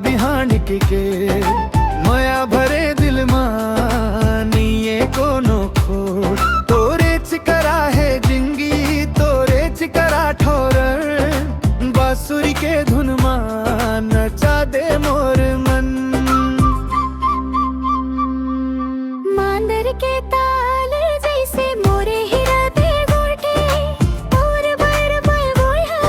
बिहान के माया भरे दिल मानिए कोनो खोट तोरे चिकरा है जिंगी तोरे चिकरा ठोर बांसुरी के धुन मान नचा दे मोर मन मांदर के ताल जैसे मोरे हिरदे गोटे और बर बर बोया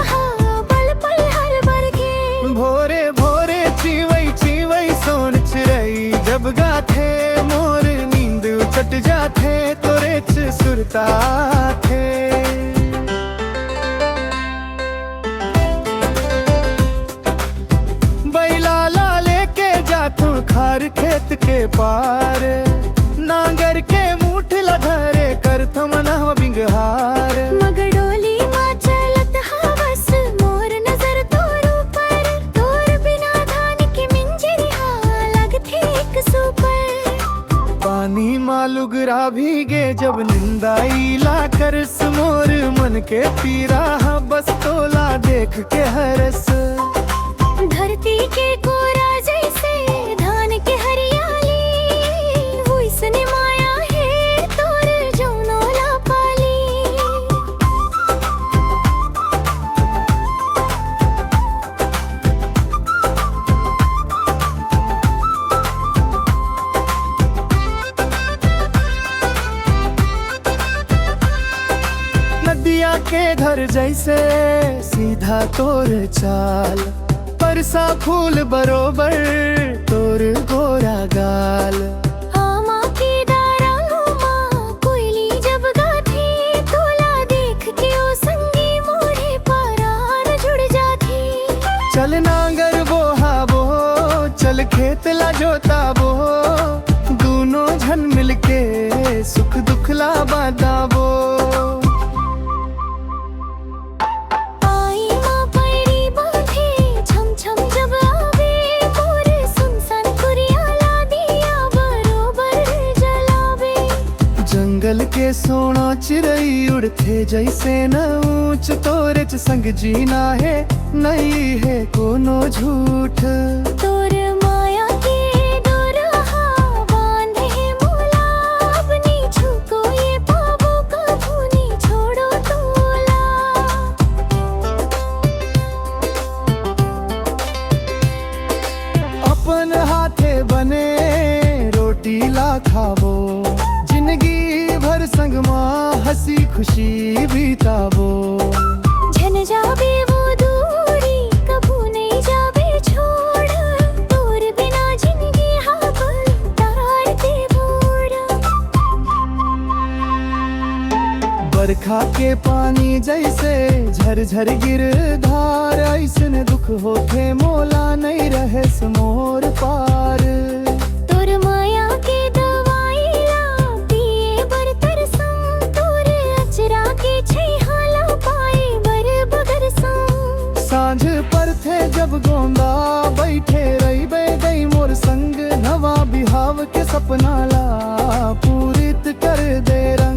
पल पल हर बर के भोरे भोरे चिवई सोन चिरई जब गाथे मोर नींद उचट जाथे तोरे च सुरता थे बैला ला लेके जाथू खार खेत के पार नांगर के मूठ लधरे कर थमना बिंगहार मगर डोली माँ चलत हवस मोर नजर तोर ऊपर तोर बिना धान के मिंजरी लगथे एक सुपर पानी मालुगरा भीगे जब निंदाई ला कर मोर मन के पीरा बस तोला देख के हरस धरती के कोरा जैसे धान के हरियाली हुइसने माया है तोर जौनो ला पाली नदिया के धर जैसे सीधा तोर चाल परसा फूल बरोबर तोर गोरा गाल आमा की दारा माँ कोयली जब गाथी तोला देख के ओ संगी मोरे परान जुड़ जाथी चल नांगर बोहा बो चल खेत ला जोता बो दोनों झन मिलके सुख दुख ला बादाबो आई माँ पैरी बांधे छम छम जब आवे मोरे सुनसान कुरिया ला दिया बरोबर जलावे जंगल के सोना चिरई उड़थे जैसे न ऊंच तोरे च संग जीना है नहीं है कोनो झूठ तोर माया के डोरहा बांधे मोला अपनी छुको ये पाबो कभू नी छोड़ो तोला अपन हाथे बने रोटी ला खाबो जिंदगी भर संग माँ हंसी खुशी बिताबो झन जाबे वो दूरी कभू नहीं जाबे छोड़ तोर बिना जिंदगी हाबल तार दे बोरा बरखा के पानी जैसे झरझर गिर धार ऐसन दुख होके मोला नहीं रहे समोर पार तोर माया के दवाई ला पिए बर तरसम तोर अचरा के छैहाला पाए बर बगर सम सांझ पर थे जब गोंदा बैठे रही गई मोर संग नवा बिहाव के सपना ला पूरित कर दे रंग